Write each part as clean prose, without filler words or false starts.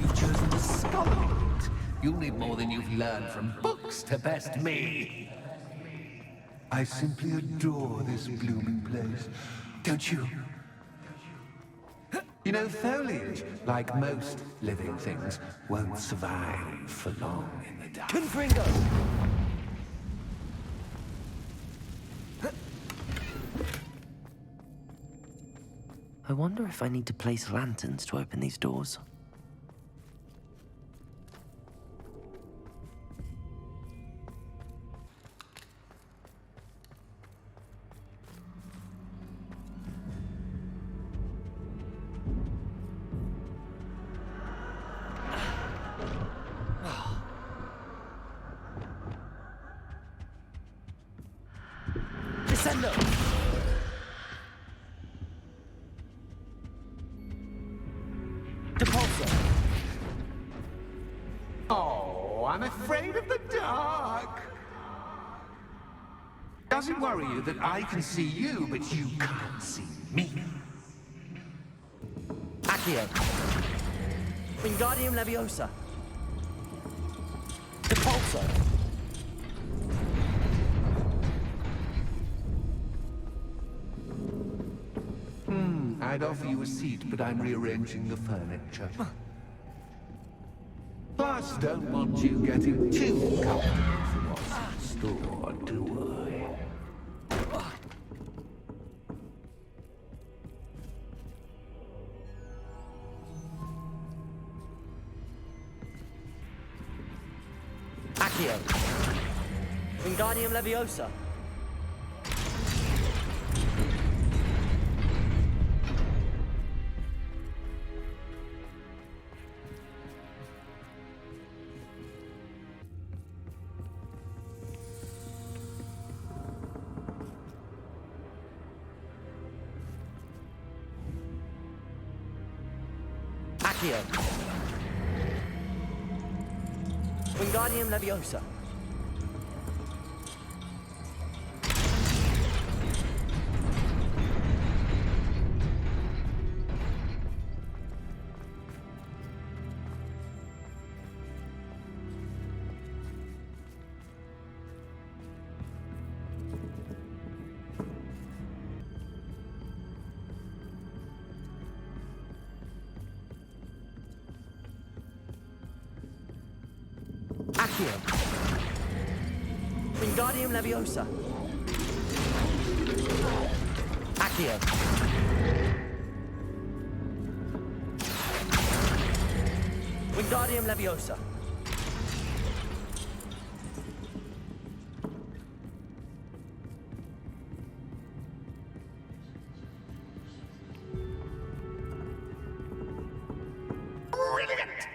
You've chosen the scholar route. You'll need more than you've learned from books to best me. I simply adore this blooming place. Don't you? You know, foliage, like most living things, won't survive for long in the dark. Confringo! I wonder if I need to place lanterns to open these doors. Descendo! Depulso! Oh, I'm afraid of the dark. Does it worry you that I can see you, but you can't see me? Accio! Wingardium Leviosa! Depulso! I'd offer you a seat, but I'm rearranging the furniture. Plus, don't want you getting too comfortable for what's in store, do I? Accio! Wingardium Leviosa! Accio! Wingardium Leviosa! Accio! Wingardium Leviosa! Accio! Wingardium Leviosa! Brilliant!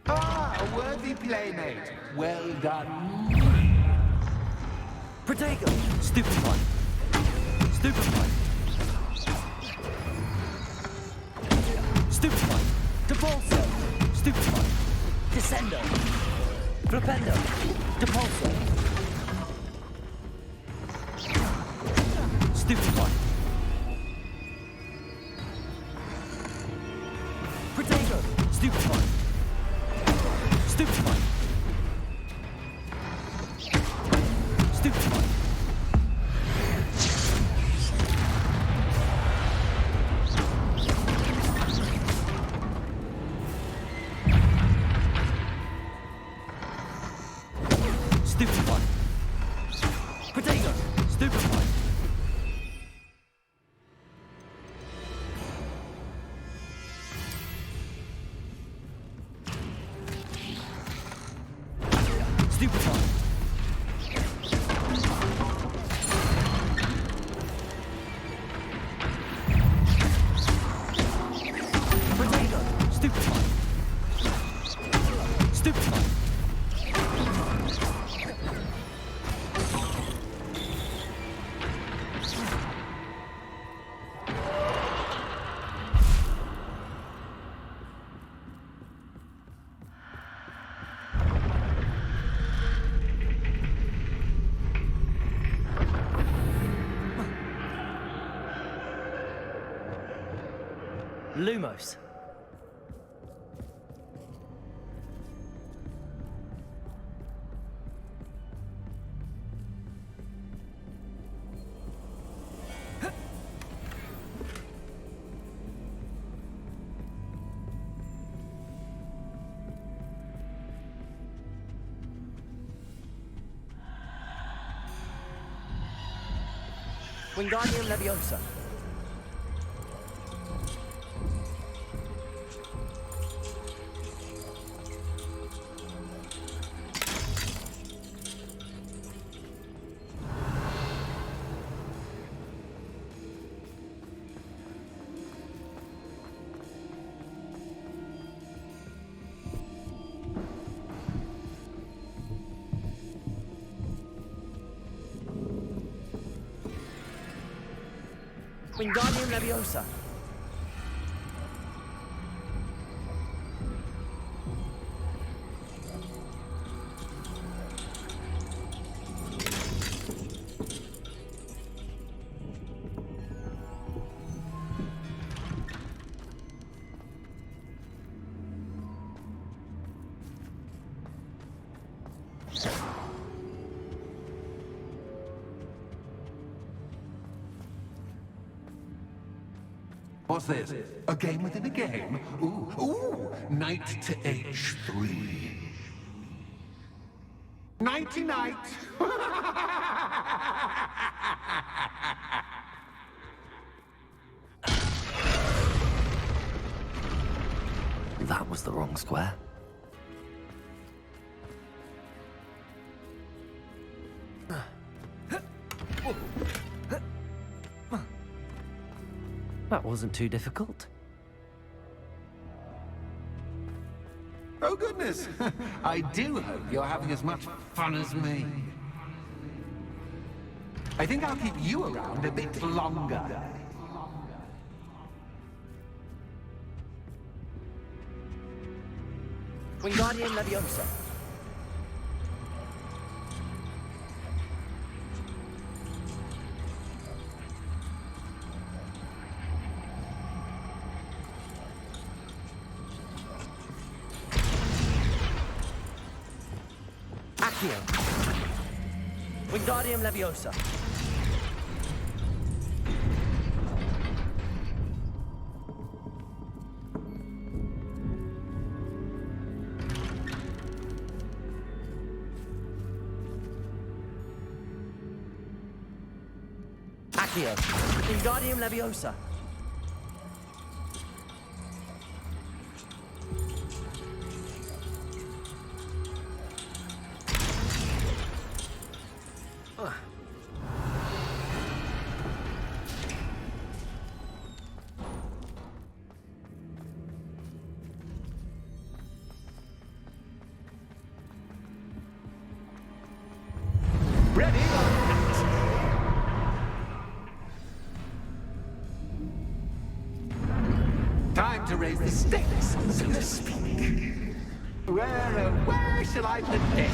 Ah, a worthy playmate. Well done. Protego! Stupefy! Stupefy! Stupefy! Depulso! Stupefy! Descendo! Flipendo! Depulso! Stupefy! Protego! Stupefy! Stupefy! Stupefy! Stupefy! Protego! Stupefy! Stupefy! Protego! Stupefy! Stupefy! Lumos. Wingardium Leviosa. Wingardium Leviosa. What's this? A game within a game? Ooh, knight to h3. Nighty-night! That was the wrong square. That wasn't too difficult. Oh goodness! I do hope you're having as much fun as me. I think I'll keep you around a bit longer. Wingardium Leviosa. Accio. Wingardium Leviosa. Accio. Wingardium Leviosa. Ready? Time to raise the stakes, so to speak. Where shall I begin?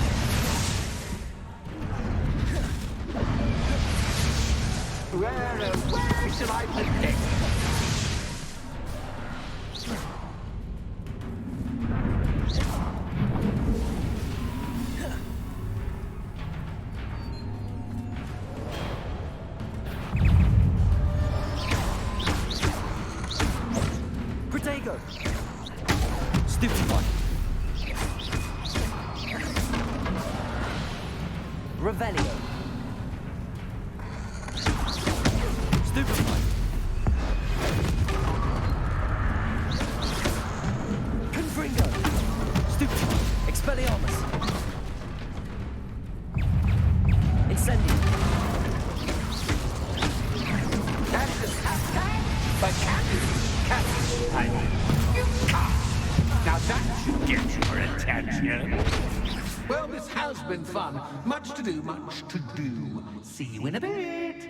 Where shall I begin? Protego. Stupefy. Revelio. Stupefy. Confringo. Stupefy. Expelliarmus. Incendio. That's the time, but now that should get your attention. Well, this has been fun. Much to do, much to do. See you in a bit.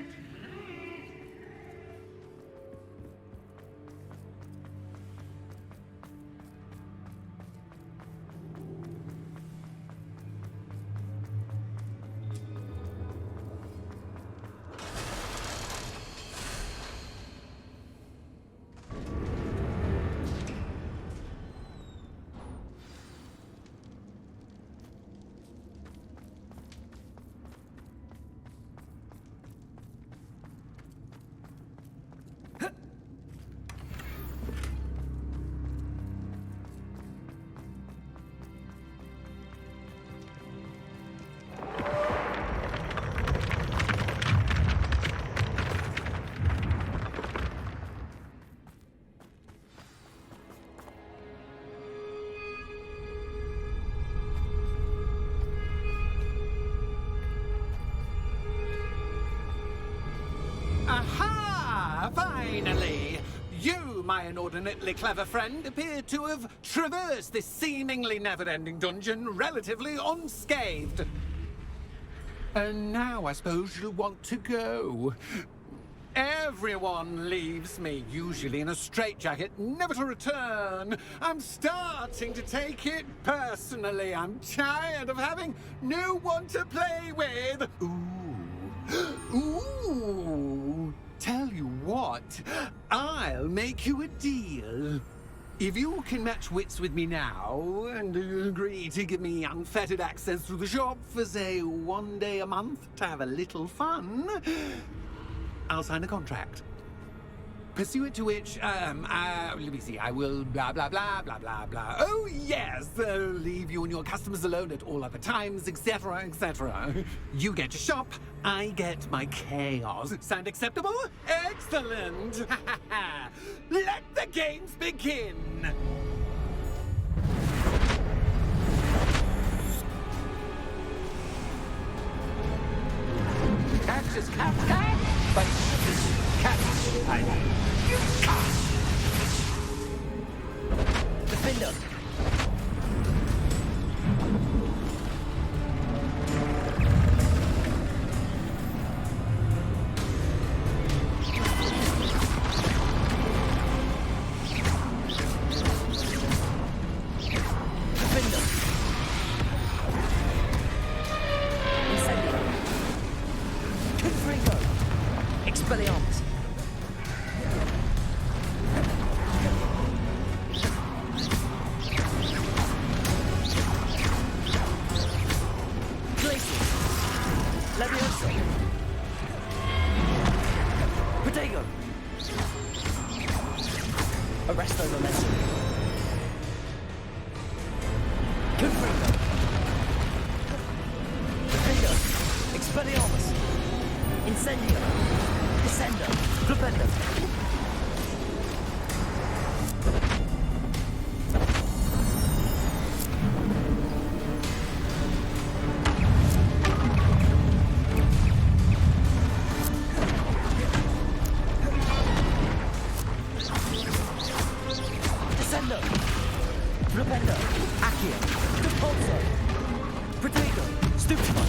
my inordinately clever friend appeared to have traversed this seemingly never-ending dungeon relatively unscathed. And now I suppose you'll want to go. Everyone leaves me, usually in a straitjacket, never to return. I'm starting to take it personally. I'm tired of having no one to play with. Ooh. Tell you what, I'll make you a deal. If you can match wits with me now and agree to give me unfettered access to the shop for, say, 1 day a month to have a little fun, I'll sign a contract. Pursuant to which, let me see, I will blah, blah, blah, blah, blah, blah. Oh, yes, leave you and your customers alone at all other times, etc., etc. You get your shop, I get my chaos. Sound acceptable? Excellent! Let the games begin! Catch is cat, but cat. I mean, you can't. Defender! Expelliarmus! Glacius! Leviosa! Protego! Arresto Momentum! Confringo! Defender! Expelliarmus! Incendio! Descendo! Flipendo! Descendo! Flipendo! Accio! Depulso! Protego! Stupefy!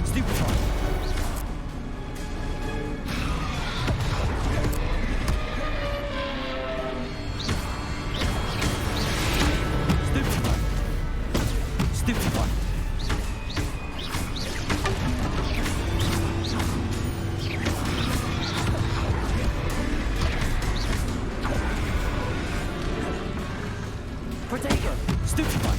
Stupefy! Stupefy! Protego! Stupefy!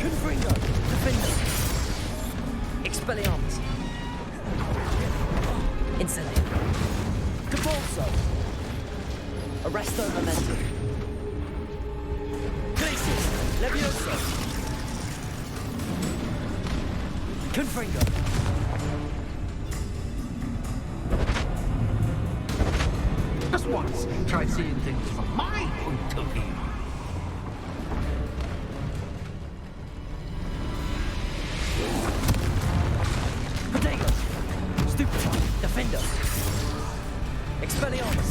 Confringo! Defender! Expelliarmus! Incendio! Depulso! Arresto Momentum! Glacius! Leviosa! Confringo! Just once, try seeing things from my point of view. Protego! Stupefy! Defender! Expelliarmus!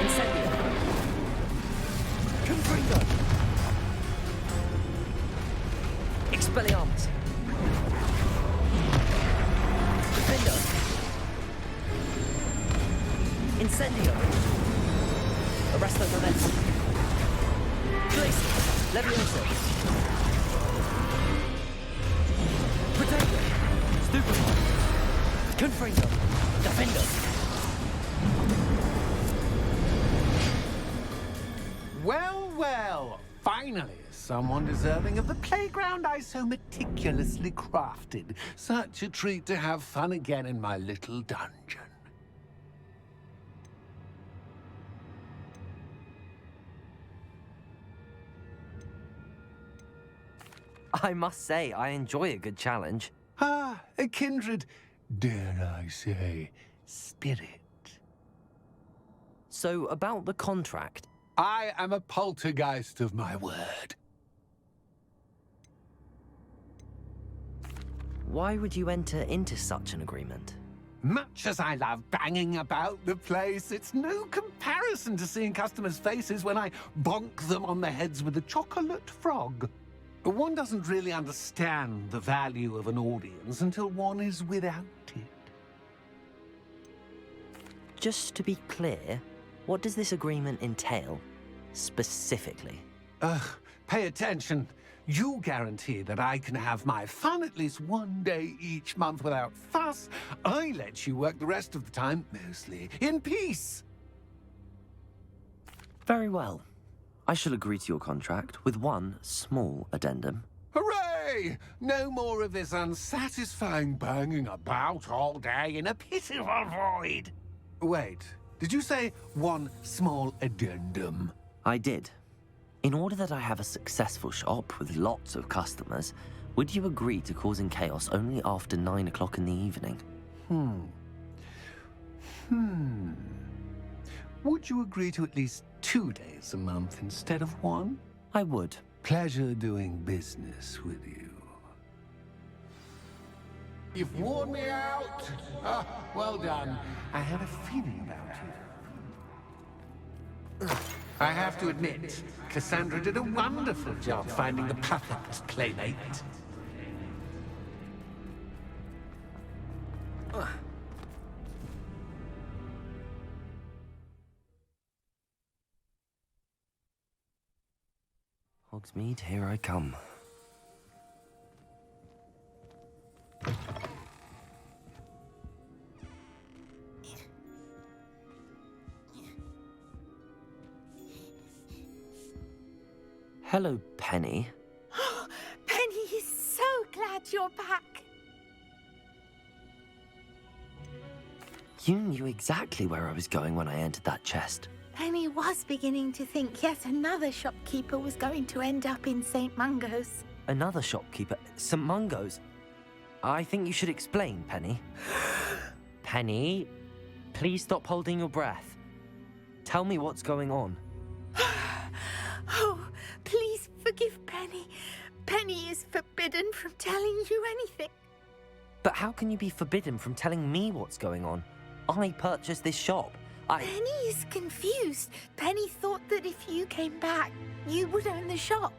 Incendio! Confringo! Expelliarmus! Defender! Incendio! Arresto Momentum! Glacius! Leviosa! Protego! Stupefy! Confringo! Defender! Well, finally, someone deserving of the playground I so meticulously crafted. Such a treat to have fun again in my little dungeon. I must say, I enjoy a good challenge. Ah, a kindred, dare I say, spirit. So, about the contract. I am a poltergeist of my word. Why would you enter into such an agreement? Much as I love banging about the place, it's no comparison to seeing customers' faces when I bonk them on the heads with a chocolate frog. One doesn't really understand the value of an audience until one is without it. Just to be clear, what does this agreement entail, specifically? Pay attention. You guarantee that I can have my fun at least one day each month without fuss. I let you work the rest of the time, mostly in peace. Very well. I shall agree to your contract with one small addendum. Hooray! No more of this unsatisfying banging about all day in a pitiful void. Wait, did you say one small addendum? I did. In order that I have a successful shop with lots of customers, would you agree to causing chaos only after 9 o'clock in the evening? Would you agree to at least 2 days a month instead of one? I would. Pleasure doing business with you. You've worn me out. Ah, well done. I had a feeling about you. I have to admit, Cassandra did a wonderful job finding the perfect playmate. Hogsmeade, here I come. Hello, Penny. Penny is so glad you're back. You knew exactly where I was going when I entered that chest. Penny was beginning to think yet another shopkeeper was going to end up in St. Mungo's. Another shopkeeper, St. Mungo's. I think you should explain, Penny. Penny, please stop holding your breath. Tell me what's going on. Oh, please forgive Penny. Penny is forbidden from telling you anything. But how can you be forbidden from telling me what's going on? I purchased this shop. Penny is confused. Penny thought that if you came back, you would own the shop.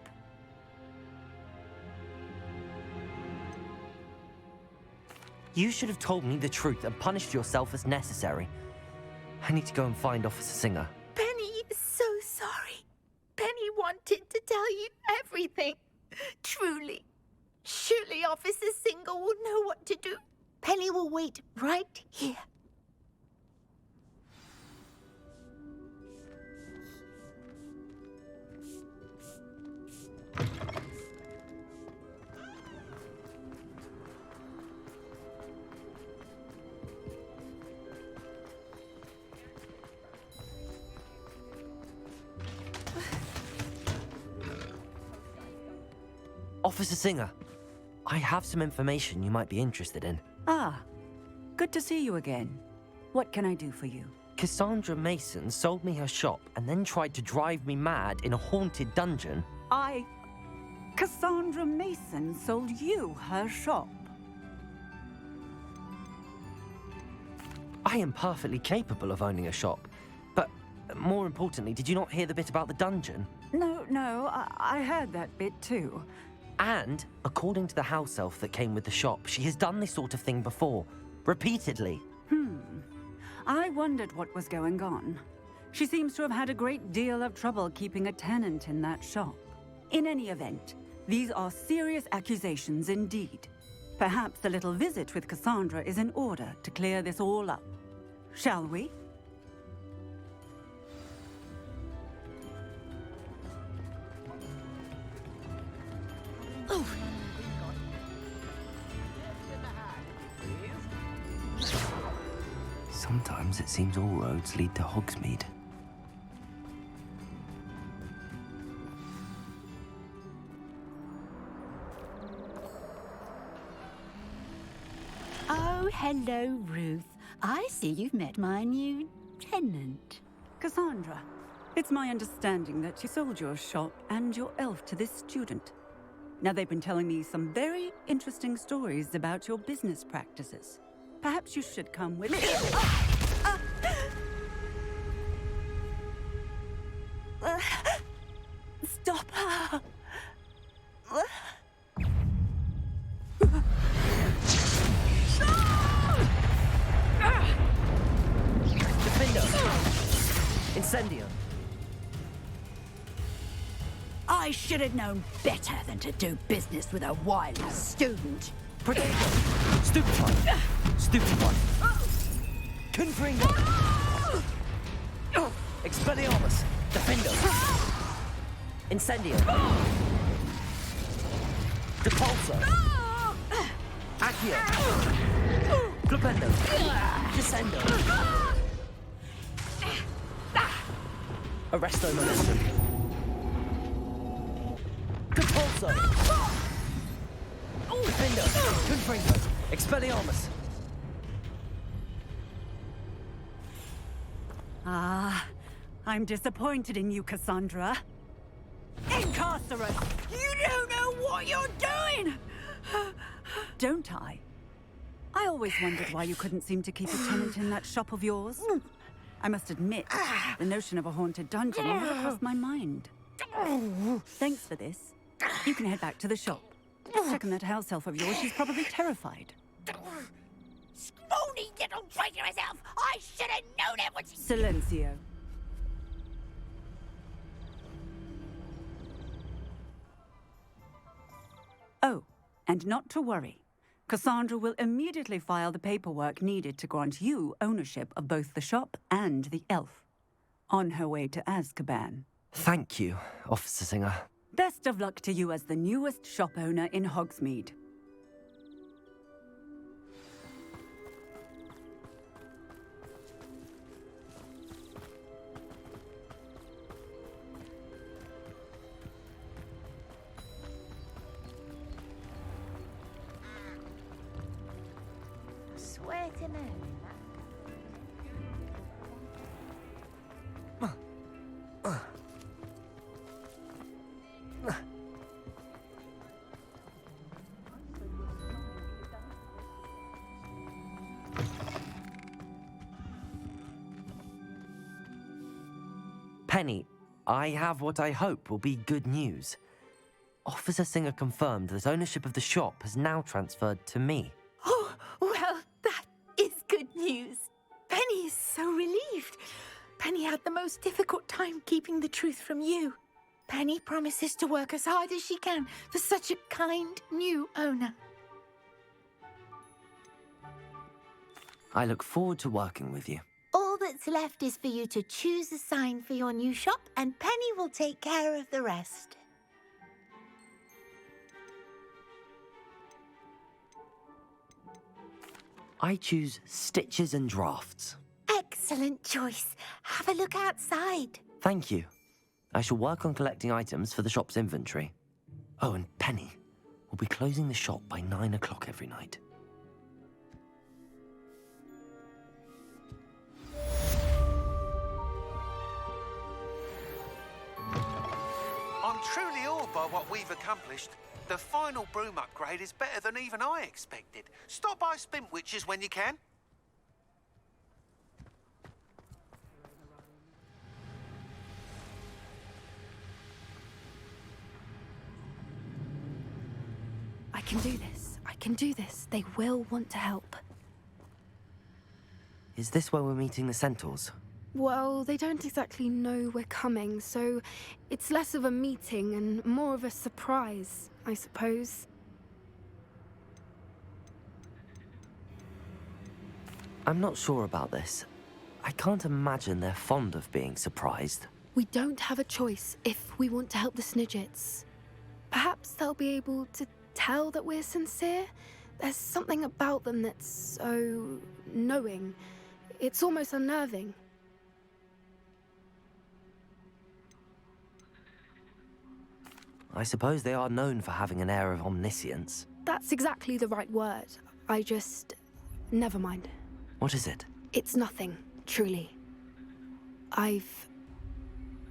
You should have told me the truth and punished yourself as necessary. I need to go and find Officer Singer. Penny is so sorry. Penny wanted to tell you everything. Truly. Surely Officer Singer will know what to do. Penny will wait right here. Officer Singer, I have some information you might be interested in. Ah, good to see you again. What can I do for you? Cassandra Mason sold me her shop and then tried to drive me mad in a haunted dungeon. Cassandra Mason sold you her shop. I am perfectly capable of owning a shop. But more importantly, did you not hear the bit about the dungeon? No, I heard that bit too. And, according to the house elf that came with the shop, she has done this sort of thing before. Repeatedly. I wondered what was going on. She seems to have had a great deal of trouble keeping a tenant in that shop. In any event, these are serious accusations indeed. Perhaps a little visit with Cassandra is in order to clear this all up. Shall we? Sometimes it seems all roads lead to Hogsmeade. hello, Ruth. I see you've met my new tenant. Cassandra, it's my understanding that you sold your shop and your elf to this student. Now, they've been telling me some very interesting stories about your business practices. Perhaps you should come with me. Stop her! Defender! Incendio! I should have known better than to do business with a wireless student. Protego! Stupefy! Stupefy! Confringo! Expelliarmus! Defendo! Incendio! Depulso! Accio! Flipendo! Descendo! Arresto Momentum! Depulso! Defendo! Confringo! Expelliarmus! Ah, I'm disappointed in you, Cassandra. Incarcerate! You don't know what you're doing! Don't I? I always wondered why you couldn't seem to keep a tenant in that shop of yours. I must admit, the notion of a haunted dungeon never crossed my mind. Thanks for this. You can head back to the shop. Checking that house elf of yours, she's probably terrified. Scrawny little traitor herself! I should have known it was... Silencio. Oh, and not to worry. Cassandra will immediately file the paperwork needed to grant you ownership of both the shop and the elf. On her way to Azkaban. Thank you, Officer Singer. Best of luck to you as the newest shop owner in Hogsmeade. Swear to Mary. Penny, I have what I hope will be good news. Officer Singer confirmed that ownership of the shop has now transferred to me. Oh, well, that is good news. Penny is so relieved. Penny had the most difficult time keeping the truth from you. Penny promises to work as hard as she can for such a kind new owner. I look forward to working with you. All that's left is for you to choose a sign for your new shop, and Penny will take care of the rest. I choose Stitches and Drafts. Excellent choice. Have a look outside. Thank you. I shall work on collecting items for the shop's inventory. Oh, and Penny, we'll be closing the shop by 9 o'clock every night. I'm truly awed by what we've accomplished. The final broom upgrade is better than even I expected. Stop by Spintwitches when you can. I can do this. I can do this. They will want to help. Is this where we're meeting the Centaurs? Well, they don't exactly know we're coming, so it's less of a meeting and more of a surprise, I suppose. I'm not sure about this. I can't imagine they're fond of being surprised. We don't have a choice if we want to help the Snidgets. Perhaps they'll be able to tell that we're sincere. There's something about them that's so knowing. It's almost unnerving. I suppose they are known for having an air of omniscience. That's exactly the right word. never mind. What is it? It's nothing, truly.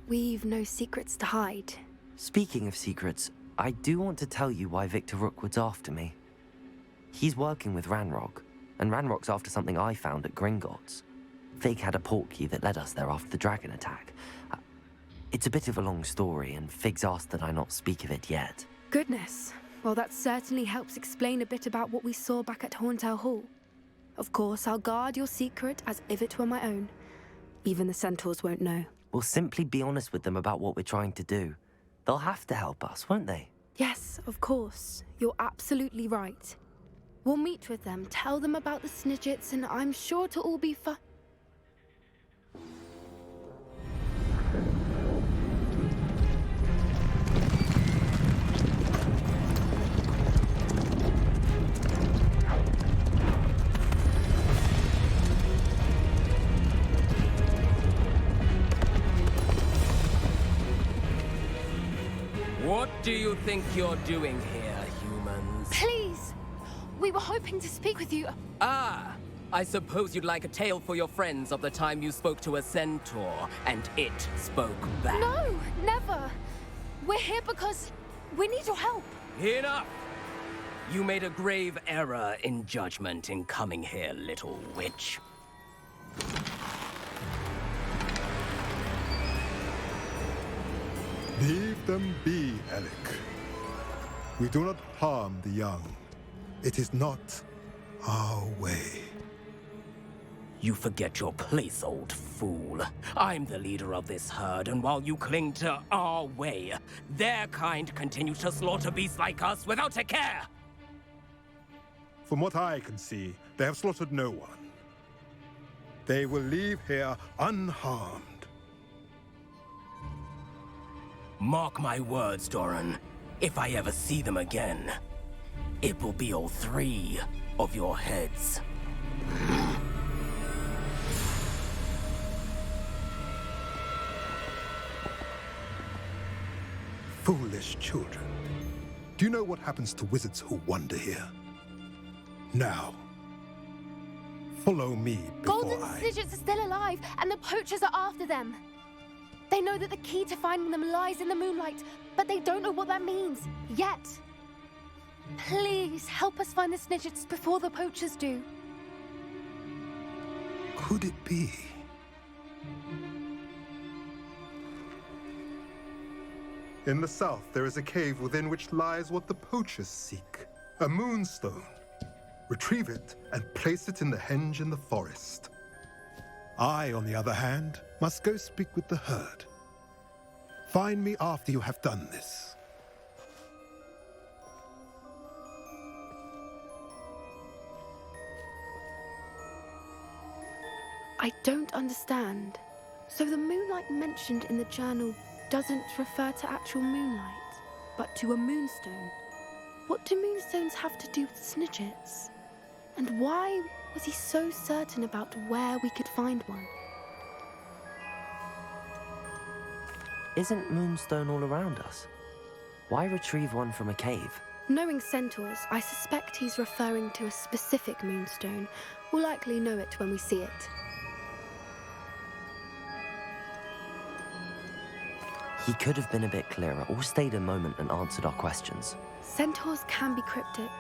We've no secrets to hide. Speaking of secrets, I do want to tell you why Victor Rookwood's after me. He's working with Ranrock, and Ranrock's after something I found at Gringotts. Fig had a portkey that led us there after the dragon attack. It's a bit of a long story, and Fig's asked that I not speak of it yet. Goodness. Well, that certainly helps explain a bit about what we saw back at Horntail Hall. Of course, I'll guard your secret as if it were my own. Even the centaurs won't know. We'll simply be honest with them about what we're trying to do. They'll have to help us, won't they? Yes, of course. You're absolutely right. We'll meet with them, tell them about the Snidgets, and I'm sure it'll all be fun. What do you think you're doing here, humans? Please! We were hoping to speak with you. Ah! I suppose you'd like a tale for your friends of the time you spoke to a centaur, and it spoke back. No, never. We're here because we need your help. Enough! You made a grave error in judgment in coming here, little witch. Leave them be, Alec. We do not harm the young. It is not our way. You forget your place, old fool. I'm the leader of this herd, and while you cling to our way, their kind continue to slaughter beasts like us without a care! From what I can see, they have slaughtered no one. They will leave here unharmed. Mark my words, Doran. If I ever see them again, it will be all 3 of your heads. Foolish children. Do you know what happens to wizards who wander here? Now, follow me before Golden Snidgets are still alive, and the poachers are after them. They know that the key to finding them lies in the moonlight, but they don't know what that means, yet. Please, help us find the Snidgets before the poachers do. Could it be? In the south, there is a cave within which lies what the poachers seek. A moonstone. Retrieve it and place it in the henge in the forest. I, on the other hand, must go speak with the herd. Find me after you have done this. I don't understand. So the moonlight mentioned in the journal doesn't refer to actual moonlight, but to a moonstone. What do moonstones have to do with Snidgets? And why was he so certain about where we could find one? Isn't Moonstone all around us? Why retrieve one from a cave? Knowing centaurs, I suspect he's referring to a specific moonstone. We'll likely know it when we see it. He could have been a bit clearer, or stayed a moment and answered our questions. Centaurs can be cryptic.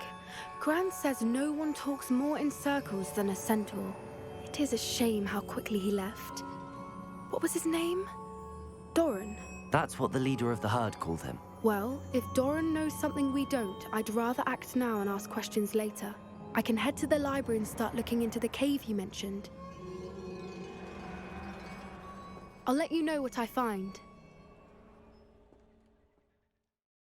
Gran says no one talks more in circles than a centaur. It is a shame how quickly he left. What was his name? Doran. That's what the leader of the herd called him. Well, if Doran knows something we don't, I'd rather act now and ask questions later. I can head to the library and start looking into the cave you mentioned. I'll let you know what I find.